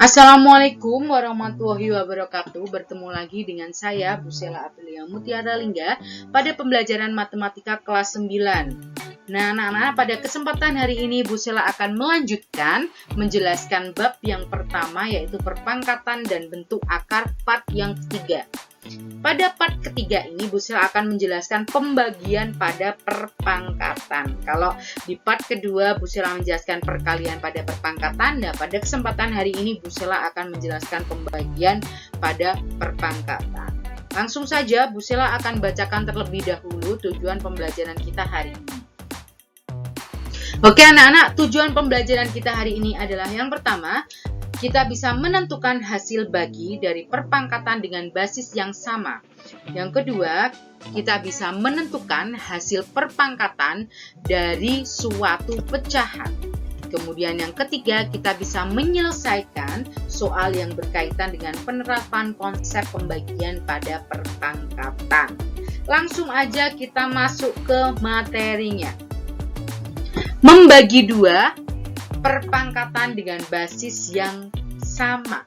Assalamualaikum warahmatullahi wabarakatuh. Bertemu lagi dengan saya, Bu Sela Aprilia Mutiara Lingga, pada pembelajaran matematika kelas 9. Nah, anak-anak, pada kesempatan hari ini Bu Sela akan melanjutkan menjelaskan bab yang pertama, yaitu perpangkatan dan bentuk akar part yang ketiga. Pada part ketiga ini Bu Sela akan menjelaskan pembagian pada perpangkatan. Kalau di part kedua Bu Sela menjelaskan perkalian pada perpangkatan. Nah, pada kesempatan hari ini Bu Sela akan menjelaskan pembagian pada perpangkatan. Langsung saja Bu Sela akan bacakan terlebih dahulu tujuan pembelajaran kita hari ini. Oke anak-anak, tujuan pembelajaran kita hari ini adalah yang pertama, kita bisa menentukan hasil bagi dari perpangkatan dengan basis yang sama. Yang kedua, kita bisa menentukan hasil perpangkatan dari suatu pecahan. Kemudian yang ketiga, kita bisa menyelesaikan soal yang berkaitan dengan penerapan konsep pembagian pada perpangkatan. Langsung aja kita masuk ke materinya. Membagi dua perpangkatan dengan basis yang sama.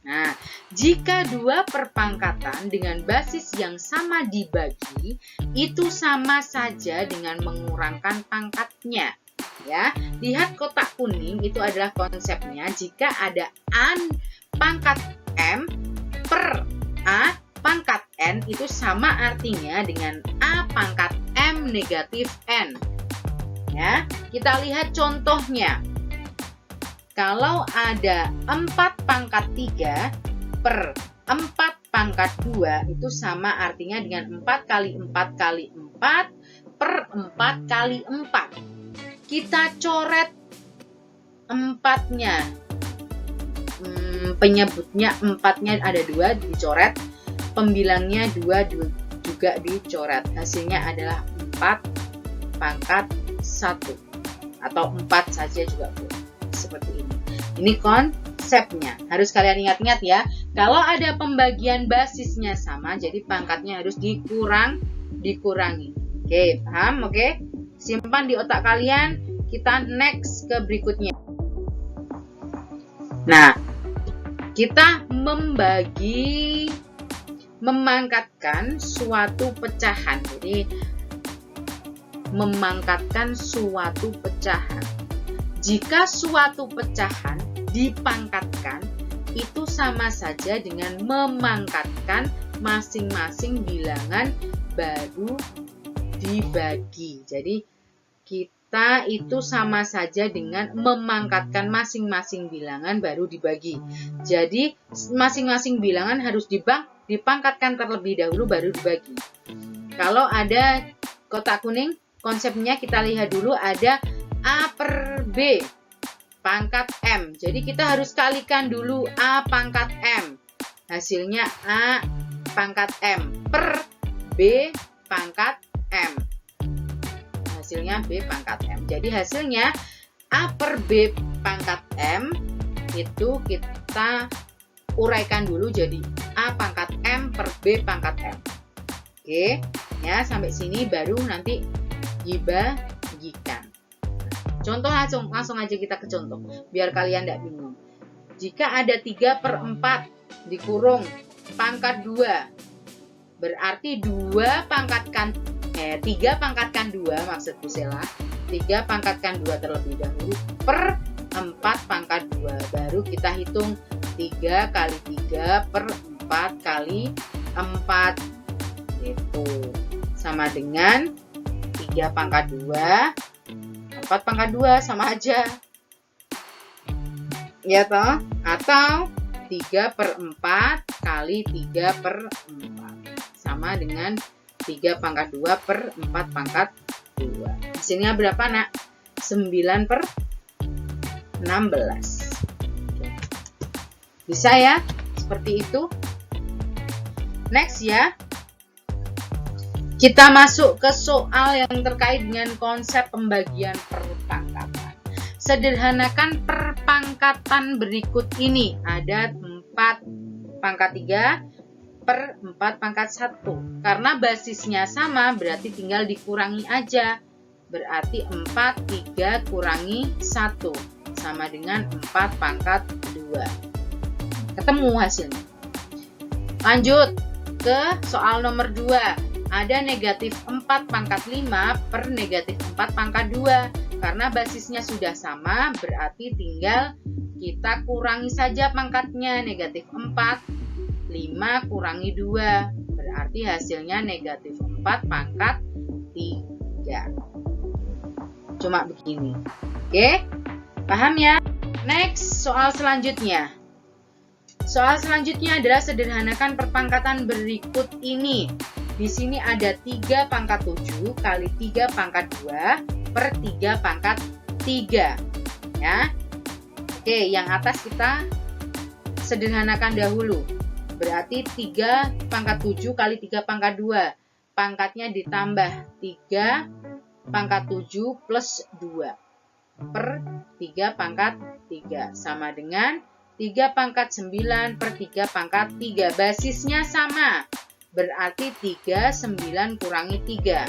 Nah, jika dua perpangkatan dengan basis yang sama dibagi, itu sama saja dengan mengurangkan pangkatnya. Ya, lihat kotak kuning itu adalah konsepnya. Jika ada A pangkat M per A pangkat N itu sama artinya dengan A pangkat M negatif N. Ya, kita lihat contohnya. Kalau ada 4 pangkat 3 per 4 pangkat 2 itu sama artinya dengan 4 kali 4 kali 4 per 4 kali 4. Kita coret 4-nya. Penyebutnya 4-nya ada 2 dicoret. Pembilangnya 2 juga dicoret. Hasilnya adalah 4 pangkat 1 atau 4 saja juga boleh. Seperti ini. Ini konsepnya. Harus kalian ingat-ingat ya. Kalau ada pembagian basisnya sama, jadi pangkatnya harus dikurangi. Oke, paham? Oke. Simpan di otak kalian. Kita next ke berikutnya. Nah, kita memangkatkan suatu pecahan. Jadi memangkatkan suatu pecahan. Jika suatu pecahan dipangkatkan, itu sama saja dengan memangkatkan masing-masing bilangan baru dibagi. Jadi, kita itu sama saja dengan memangkatkan masing-masing bilangan baru dibagi. Jadi, masing-masing bilangan harus dipangkatkan terlebih dahulu baru dibagi. Kalau ada kotak kuning, konsepnya kita lihat dulu ada A per B pangkat M. Jadi kita harus kalikan dulu A pangkat M. Hasilnya A pangkat M per B pangkat M. Hasilnya B pangkat M. Jadi hasilnya A per B pangkat M itu kita uraikan dulu jadi A pangkat M per B pangkat M. Oke, ya sampai sini baru nanti dibagikan. Contoh langsung aja kita ke contoh, biar kalian tidak bingung. Jika ada 3 per 4 dikurung pangkat 2, berarti 3 pangkatkan 2 maksud Bu Sela. 3 pangkatkan 2 terlebih dahulu per 4 pangkat 2. Baru kita hitung 3 kali 3 per 4 kali 4. Itu sama dengan 3 pangkat 2, 4 pangkat 2 sama aja. Ya toh? Atau 3 per 4 kali 3 per 4. Sama dengan 3 pangkat 2 per 4 pangkat 2. Hasilnya berapa nak? 9 per 16. Bisa ya? Seperti itu. Next ya. Kita masuk ke soal yang terkait dengan konsep pembagian perpangkatan. Sederhanakan perpangkatan berikut ini. Ada 4 pangkat 3 per 4 pangkat 1. Karena basisnya sama, berarti tinggal dikurangi aja. Berarti 4, 3 kurangi 1. Sama dengan 4 pangkat 2. Ketemu hasilnya. Lanjut ke soal nomor 2. Ada negatif 4 pangkat 5 per negatif 4 pangkat 2. Karena basisnya sudah sama, berarti tinggal kita kurangi saja pangkatnya. Negatif 4, 5 kurangi 2. Berarti hasilnya negatif 4 pangkat 3. Cuma begini. Oke, paham ya? Next, soal selanjutnya. Soal selanjutnya adalah sederhanakan perpangkatan berikut ini. Di sini ada 3 pangkat 7 kali 3 pangkat 2 per 3 pangkat 3. Ya. Oke, yang atas kita sederhanakan dahulu. Berarti 3 pangkat 7 kali 3 pangkat 2. Pangkatnya ditambah 3 pangkat 7 plus 2 per 3 pangkat 3. Sama dengan 3 pangkat 9 per 3 pangkat 3. Basisnya sama. Berarti 3, 9 kurangi 3.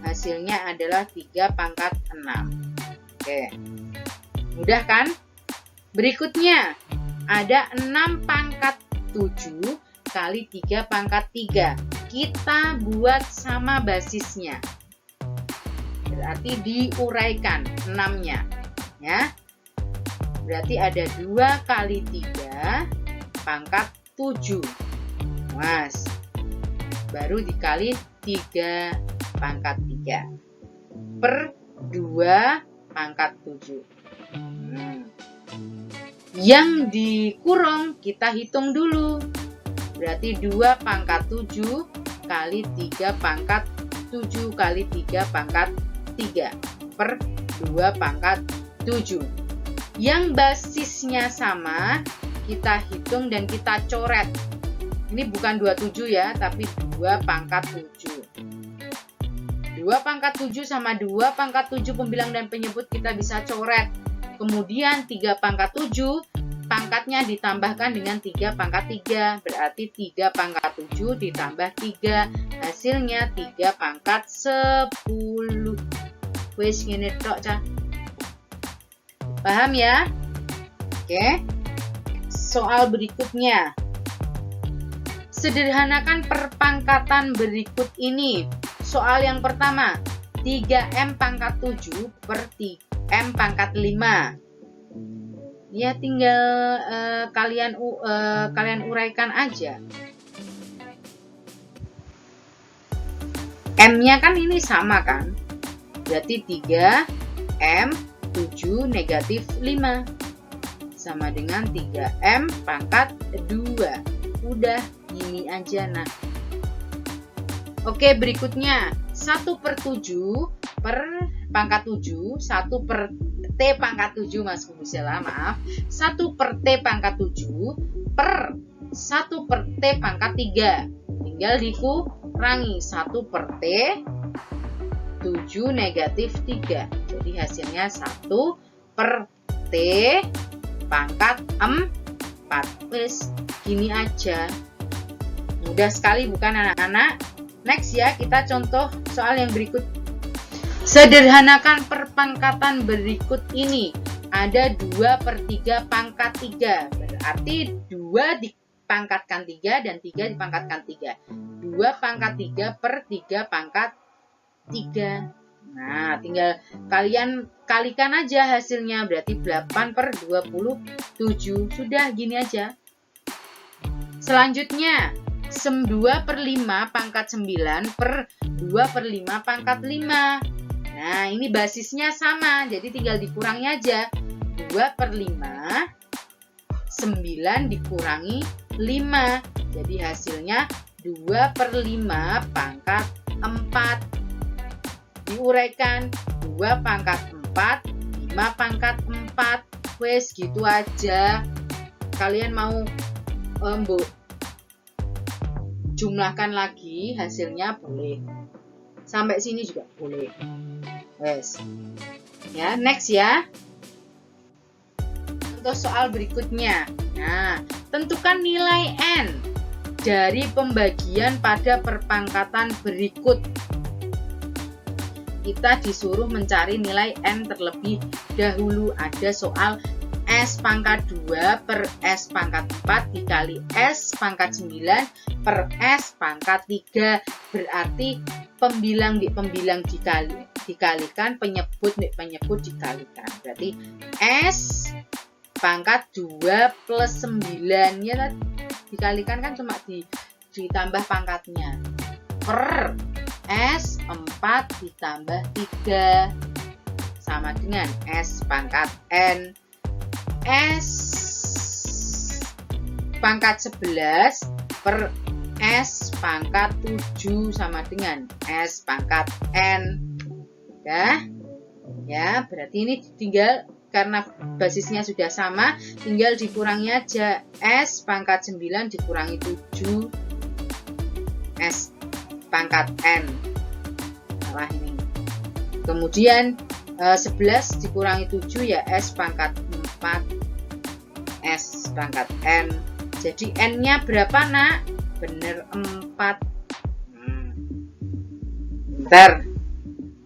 Hasilnya adalah 3 pangkat 6. Oke. Mudah kan? Berikutnya, ada 6 pangkat 7 kali 3 pangkat 3. Kita buat sama basisnya. Berarti diuraikan 6-nya. Ya. Berarti ada 2 kali 3 pangkat 7. Mas. Baru dikali 3 pangkat 3 per 2 pangkat 7. Yang dikurung kita hitung dulu. Berarti 2 pangkat 7 kali 3 pangkat 7 kali 3 pangkat 3 per 2 pangkat 7. Yang basisnya sama, kita hitung dan kita coret. Ini bukan 27 ya, tapi 2 pangkat 7. 2 pangkat 7 sama 2 pangkat 7 pembilang dan penyebut kita bisa coret. Kemudian 3 pangkat 7, pangkatnya ditambahkan dengan 3 pangkat 3. Berarti 3 pangkat 7 ditambah 3. Hasilnya 3 pangkat 10. Wes ngene tok, Cah. Paham ya? Oke. Soal berikutnya. Sederhanakan perpangkatan berikut ini. Soal yang pertama, 3M pangkat 7 per M pangkat 5. Ya tinggal kalian uraikan aja. M-nya kan ini sama kan? Berarti 3M 7 negatif 5. Sama dengan 3M pangkat 2. Udah. Ini aja nah. Oke, berikutnya 1 per 7 per pangkat 7, 1 per T pangkat 7 Mas Kusela, maaf. 1 per T pangkat 7 per 1 per T pangkat 3. Tinggal dikurangi 1 per T 7 negatif 3. Jadi hasilnya 1 per T pangkat 4. Wes, gini aja. Mudah sekali bukan anak-anak? Next ya, kita contoh soal yang berikut. Sederhanakan perpangkatan berikut ini. Ada 2 per 3 pangkat 3. Berarti 2 dipangkatkan 3 dan 3 dipangkatkan 3. 2 pangkat 3 per 3 pangkat 3. Nah, tinggal kalian kalikan aja hasilnya. Berarti 8 per 27. Sudah, gini aja. Selanjutnya, 2 per 5 pangkat 9 per 2 per 5 pangkat 5. Nah, ini basisnya sama, jadi tinggal dikurangi aja. 2 per 5, 9 dikurangi 5. Jadi hasilnya 2 per 5 pangkat 4. Diuraikan 2 pangkat 4, 5 pangkat 4. Wes, gitu aja. Kalian mau jumlahkan lagi hasilnya boleh. Sampai sini juga boleh. Wes. Ya, next ya. Untuk soal berikutnya. Nah, tentukan nilai N dari pembagian pada perpangkatan berikut. Kita disuruh mencari nilai N terlebih dahulu. Ada soal S pangkat 2 per S pangkat 4 dikali S pangkat 9 per S pangkat 3. Berarti pembilang di pembilang dikalikan, penyebut di penyebut dikalikan. Berarti S pangkat 2 plus 9 ya, dikalikan kan cuma ditambah pangkatnya, per S 4 ditambah 3 sama dengan S pangkat N. S pangkat 11 per S pangkat 7 sama dengan S pangkat N. Ya, berarti ini tinggal, karena basisnya sudah sama, tinggal dikurangi aja. S pangkat 9 dikurangi 7 S pangkat N. Salah ini. Kemudian 11 dikurangi 7 ya S pangkat 4 S pangkat N. Jadi N-nya berapa, Nak? Bener 4. Bentar.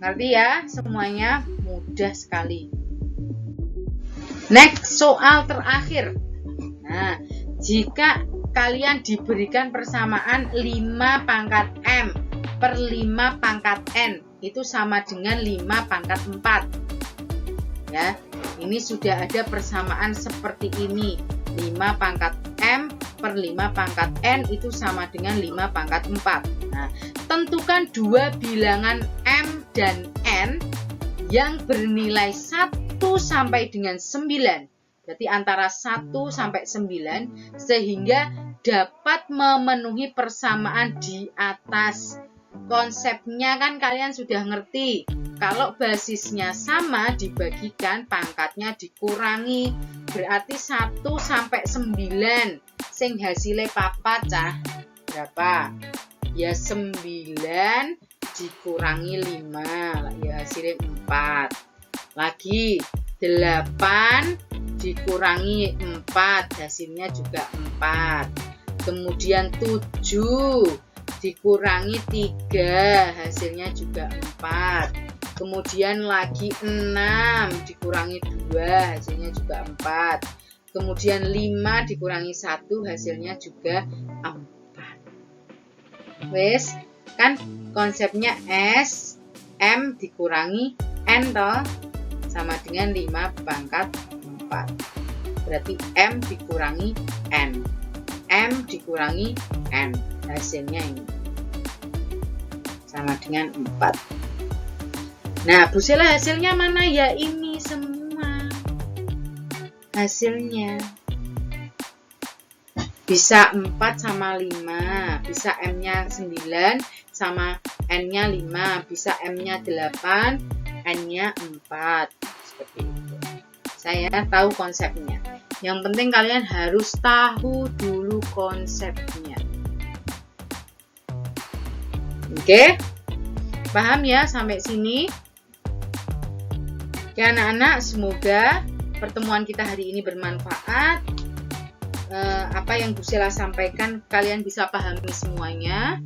Ngerti ya? Semuanya mudah sekali. Next, soal terakhir. Nah, jika kalian diberikan persamaan 5 pangkat M per 5 pangkat N, itu sama dengan 5 pangkat 4. Ya, ini sudah ada persamaan seperti ini. 5 pangkat M per 5 pangkat N itu sama dengan 5 pangkat 4. Nah, tentukan dua bilangan M dan N yang bernilai 1 sampai dengan 9. Berarti antara 1 sampai 9 sehingga dapat memenuhi persamaan di atas. Konsepnya kan kalian sudah ngerti. Kalau basisnya sama dibagikan, pangkatnya dikurangi. Berarti 1 sampai 9. Sing hasilnya papat cah. Berapa? Ya 9 dikurangi 5. Ya hasilnya 4. Lagi 8 dikurangi 4. Hasilnya juga 4. Kemudian 7 dikurangi 3, hasilnya juga 4. Kemudian lagi 6 dikurangi 2, hasilnya juga 4. Kemudian 5 dikurangi 1, hasilnya juga 4. Wes, kan konsepnya S M dikurangi N toh, sama dengan 5 pangkat 4. Berarti M dikurangi N. M dikurangi N. Hasilnya ini sama dengan 4. Nah, Bu Sela, hasilnya mana? Ya ini semua hasilnya. Bisa 4 sama 5, bisa M-nya 9 sama N-nya 5, bisa M-nya 8, N-nya 4. Seperti itu. Saya tahu konsepnya. Yang penting kalian harus tahu dulu konsepnya. Oke, paham ya sampai sini? Ya anak-anak, semoga pertemuan kita hari ini bermanfaat. Apa yang Bu Sela sampaikan kalian bisa pahami semuanya.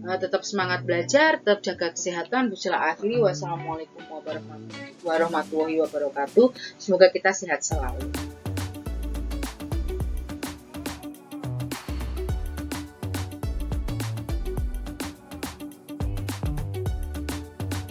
Tetap semangat belajar, tetap jaga kesehatan. Bu Sela akhiri. Wassalamualaikum warahmatullahi wabarakatuh. Semoga kita sehat selalu.